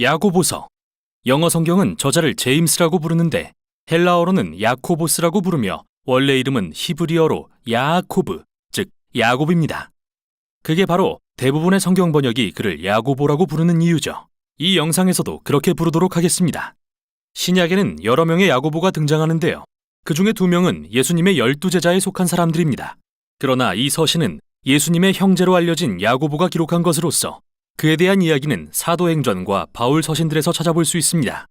야고보서. 영어 성경은 저자를 제임스라고 부르는데 헬라어로는 야코보스라고 부르며 원래 이름은 히브리어로 야아코브, 즉 야곱입니다. 그게 바로 대부분의 성경 번역이 그를 야고보라고 부르는 이유죠. 이 영상에서도 그렇게 부르도록 하겠습니다. 신약에는 여러 명의 야고보가 등장하는데요. 그 중에 2명은 예수님의 12제자에 속한 사람들입니다. 그러나 이 서신은 예수님의 형제로 알려진 야고보가 기록한 것으로서 그에 대한 이야기는 사도행전과 바울 서신들에서 찾아볼 수 있습니다.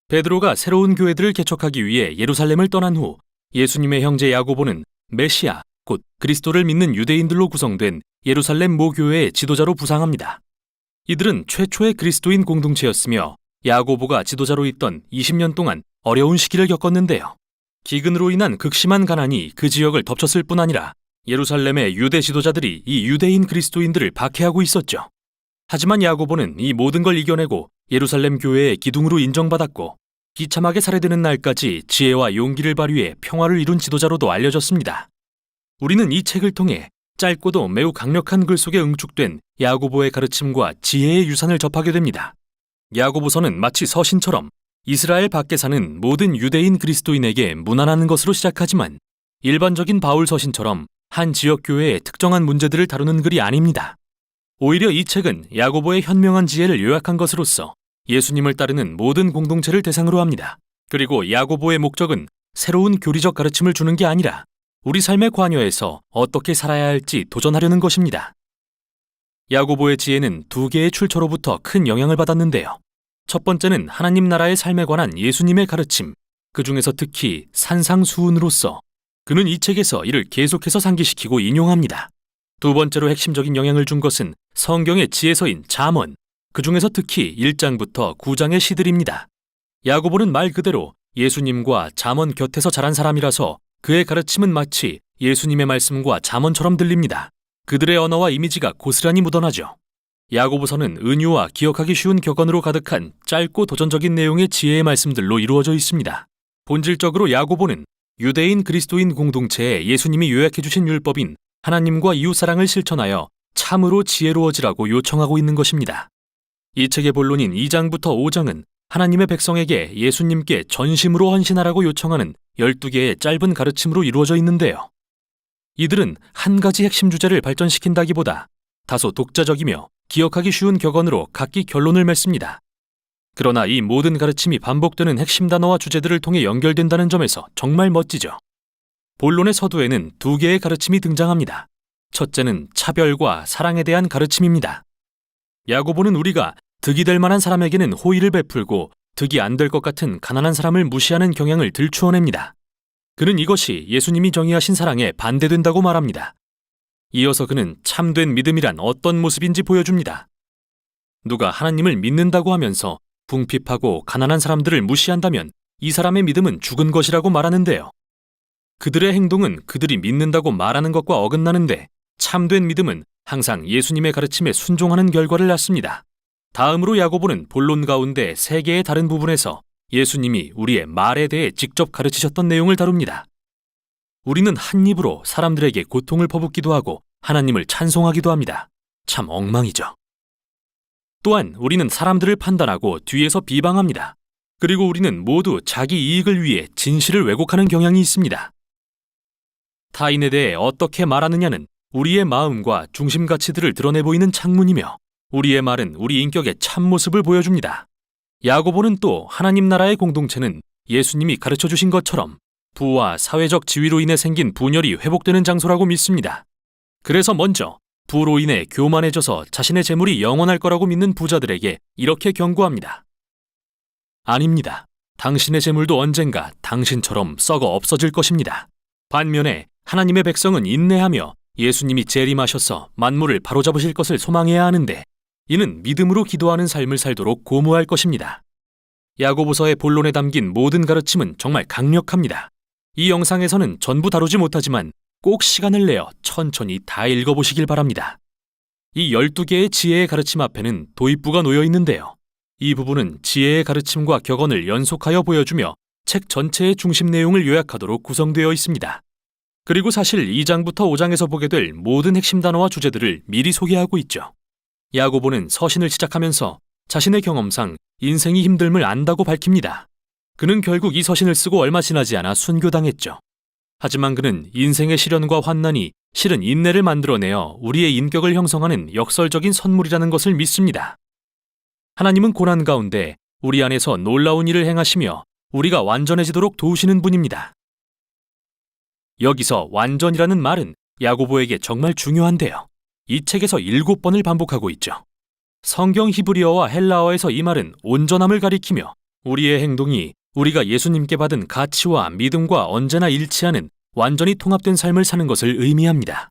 베드로가 새로운 교회들을 개척하기 위해 예루살렘을 떠난 후 예수님의 형제 야고보는 메시아, 곧 그리스도를 믿는 유대인들로 구성된 예루살렘 모교회의 지도자로 부상합니다. 이들은 최초의 그리스도인 공동체였으며 야고보가 지도자로 있던 20년 동안 어려운 시기를 겪었는데요. 기근으로 인한 극심한 가난이 그 지역을 덮쳤을 뿐 아니라 예루살렘의 유대 지도자들이 이 유대인 그리스도인들을 박해하고 있었죠. 하지만 야고보는 이 모든 걸 이겨내고 예루살렘 교회의 기둥으로 인정받았고 비참하게 살해되는 날까지 지혜와 용기를 발휘해 평화를 이룬 지도자로도 알려졌습니다. 우리는 이 책을 통해 짧고도 매우 강력한 글 속에 응축된 야고보의 가르침과 지혜의 유산을 접하게 됩니다. 야고보서는 마치 서신처럼 이스라엘 밖에 사는 모든 유대인 그리스도인에게 무난한 것으로 시작하지만 일반적인 바울 서신처럼 한 지역 교회의 특정한 문제들을 다루는 글이 아닙니다. 오히려 이 책은 야고보의 현명한 지혜를 요약한 것으로서 예수님을 따르는 모든 공동체를 대상으로 합니다. 그리고 야고보의 목적은 새로운 교리적 가르침을 주는 게 아니라 우리 삶의 관여에서 어떻게 살아야 할지 도전하려는 것입니다. 야고보의 지혜는 2개의 출처로부터 큰 영향을 받았는데요. 첫 번째는 하나님 나라의 삶에 관한 예수님의 가르침, 그 중에서 특히 산상수훈으로서 그는 이 책에서 이를 계속해서 상기시키고 인용합니다. 두 번째로 핵심적인 영향을 준 것은 성경의 지혜서인 잠언, 그 중에서 특히 1장부터 9장의 시들입니다. 야고보는 말 그대로 예수님과 잠언 곁에서 자란 사람이라서 그의 가르침은 마치 예수님의 말씀과 잠언처럼 들립니다. 그들의 언어와 이미지가 고스란히 묻어나죠. 야고보서는 은유와 기억하기 쉬운 격언으로 가득한 짧고 도전적인 내용의 지혜의 말씀들로 이루어져 있습니다. 본질적으로 야고보는 유대인 그리스도인 공동체에 예수님이 요약해 주신 율법인 하나님과 이웃사랑을 실천하여 참으로 지혜로워지라고 요청하고 있는 것입니다. 이 책의 본론인 2장부터 5장은 하나님의 백성에게 예수님께 전심으로 헌신하라고 요청하는 12개의 짧은 가르침으로 이루어져 있는데요. 이들은 한 가지 핵심 주제를 발전시킨다기보다 다소 독자적이며 기억하기 쉬운 격언으로 각기 결론을 맺습니다. 그러나 이 모든 가르침이 반복되는 핵심 단어와 주제들을 통해 연결된다는 점에서 정말 멋지죠. 본론의 서두에는 2개의 가르침이 등장합니다. 첫째는 차별과 사랑에 대한 가르침입니다. 야고보는 우리가 득이 될 만한 사람에게는 호의를 베풀고 득이 안 될 것 같은 가난한 사람을 무시하는 경향을 들추어냅니다. 그는 이것이 예수님이 정의하신 사랑에 반대된다고 말합니다. 이어서 그는 참된 믿음이란 어떤 모습인지 보여줍니다. 누가 하나님을 믿는다고 하면서 궁핍하고 가난한 사람들을 무시한다면 이 사람의 믿음은 죽은 것이라고 말하는데요. 그들의 행동은 그들이 믿는다고 말하는 것과 어긋나는데 참된 믿음은 항상 예수님의 가르침에 순종하는 결과를 낳습니다. 다음으로 야고보는 본론 가운데 3개의 다른 부분에서 예수님이 우리의 말에 대해 직접 가르치셨던 내용을 다룹니다. 우리는 한 입으로 사람들에게 고통을 퍼붓기도 하고 하나님을 찬송하기도 합니다. 참 엉망이죠. 또한 우리는 사람들을 판단하고 뒤에서 비방합니다. 그리고 우리는 모두 자기 이익을 위해 진실을 왜곡하는 경향이 있습니다. 타인에 대해 어떻게 말하느냐는 우리의 마음과 중심 가치들을 드러내 보이는 창문이며 우리의 말은 우리 인격의 참모습을 보여줍니다. 야고보는 또 하나님 나라의 공동체는 예수님이 가르쳐 주신 것처럼 부와 사회적 지위로 인해 생긴 분열이 회복되는 장소라고 믿습니다. 그래서 먼저 부로 인해 교만해져서 자신의 재물이 영원할 거라고 믿는 부자들에게 이렇게 경고합니다. 아닙니다. 당신의 재물도 언젠가 당신처럼 썩어 없어질 것입니다. 반면에 하나님의 백성은 인내하며 예수님이 재림하셔서 만물을 바로잡으실 것을 소망해야 하는데 이는 믿음으로 기도하는 삶을 살도록 고무할 것입니다. 야고보서의 본론에 담긴 모든 가르침은 정말 강력합니다. 이 영상에서는 전부 다루지 못하지만 꼭 시간을 내어 천천히 다 읽어보시길 바랍니다. 이 12개의 지혜의 가르침 앞에는 도입부가 놓여 있는데요. 이 부분은 지혜의 가르침과 격언을 연속하여 보여주며 책 전체의 중심 내용을 요약하도록 구성되어 있습니다. 그리고 사실 2장부터 5장에서 보게 될 모든 핵심 단어와 주제들을 미리 소개하고 있죠. 야고보는 서신을 시작하면서 자신의 경험상 인생이 힘듦을 안다고 밝힙니다. 그는 결국 이 서신을 쓰고 얼마 지나지 않아 순교당했죠. 하지만 그는 인생의 시련과 환난이 실은 인내를 만들어내어 우리의 인격을 형성하는 역설적인 선물이라는 것을 믿습니다. 하나님은 고난 가운데 우리 안에서 놀라운 일을 행하시며 우리가 완전해지도록 도우시는 분입니다. 여기서 완전이라는 말은 야고보에게 정말 중요한데요. 이 책에서 7번을 반복하고 있죠. 성경 히브리어와 헬라어에서 이 말은 온전함을 가리키며 우리의 행동이 우리가 예수님께 받은 가치와 믿음과 언제나 일치하는 완전히 통합된 삶을 사는 것을 의미합니다.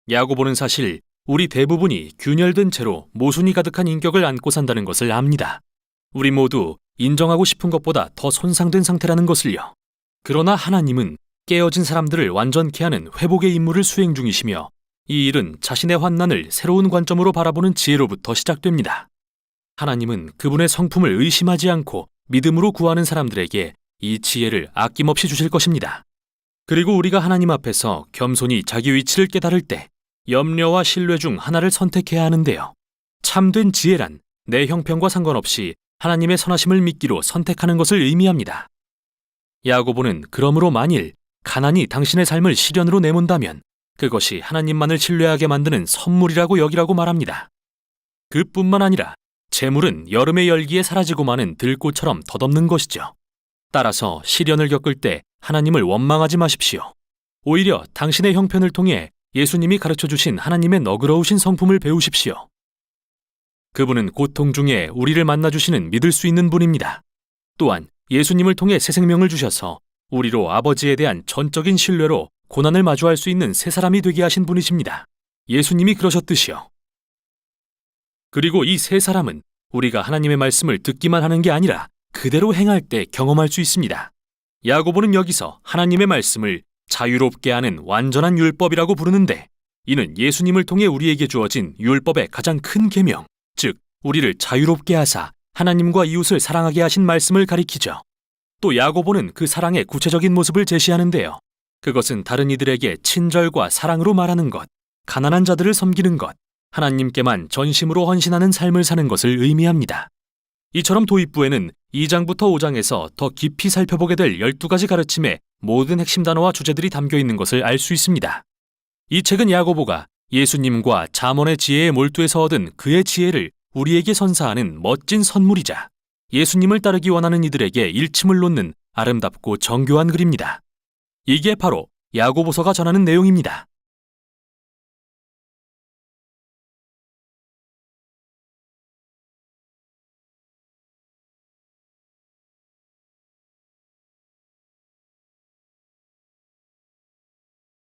야고보는 사실 우리 대부분이 균열된 채로 모순이 가득한 인격을 안고 산다는 것을 압니다. 우리 모두 인정하고 싶은 것보다 더 손상된 상태라는 것을요. 그러나 하나님은 깨어진 사람들을 완전케 하는 회복의 임무를 수행 중이시며 이 일은 자신의 환난을 새로운 관점으로 바라보는 지혜로부터 시작됩니다. 하나님은 그분의 성품을 의심하지 않고 믿음으로 구하는 사람들에게 이 지혜를 아낌없이 주실 것입니다. 그리고 우리가 하나님 앞에서 겸손히 자기 위치를 깨달을 때 염려와 신뢰 중 하나를 선택해야 하는데요. 참된 지혜란 내 형편과 상관없이 하나님의 선하심을 믿기로 선택하는 것을 의미합니다. 야고보는 그러므로 만일 가난이 당신의 삶을 시련으로 내몬다면 그것이 하나님만을 신뢰하게 만드는 선물이라고 여기라고 말합니다. 그뿐만 아니라 재물은 여름의 열기에 사라지고 마는 들꽃처럼 덧없는 것이죠. 따라서 시련을 겪을 때 하나님을 원망하지 마십시오. 오히려 당신의 형편을 통해 예수님이 가르쳐주신 하나님의 너그러우신 성품을 배우십시오. 그분은 고통 중에 우리를 만나주시는 믿을 수 있는 분입니다. 또한 예수님을 통해 새 생명을 주셔서 우리로 아버지에 대한 전적인 신뢰로 고난을 마주할 수 있는 새 사람이 되게 하신 분이십니다. 예수님이 그러셨듯이요. 그리고 이 새 사람은 우리가 하나님의 말씀을 듣기만 하는 게 아니라 그대로 행할 때 경험할 수 있습니다. 야고보는 여기서 하나님의 말씀을 자유롭게 하는 완전한 율법이라고 부르는데 이는 예수님을 통해 우리에게 주어진 율법의 가장 큰 계명, 즉 우리를 자유롭게 하사 하나님과 이웃을 사랑하게 하신 말씀을 가리키죠. 또 야고보는 그 사랑의 구체적인 모습을 제시하는데요. 그것은 다른 이들에게 친절과 사랑으로 말하는 것, 가난한 자들을 섬기는 것, 하나님께만 전심으로 헌신하는 삶을 사는 것을 의미합니다. 이처럼 도입부에는 2장부터 5장에서 더 깊이 살펴보게 될 12가지 가르침의 모든 핵심 단어와 주제들이 담겨 있는 것을 알 수 있습니다. 이 책은 야고보가 예수님과 잠언의 지혜에 몰두해서 얻은 그의 지혜를 우리에게 선사하는 멋진 선물이자 예수님을 따르기 원하는 이들에게 일침을 놓는 아름답고 정교한 글입니다. 이게 바로 야고보서가 전하는 내용입니다.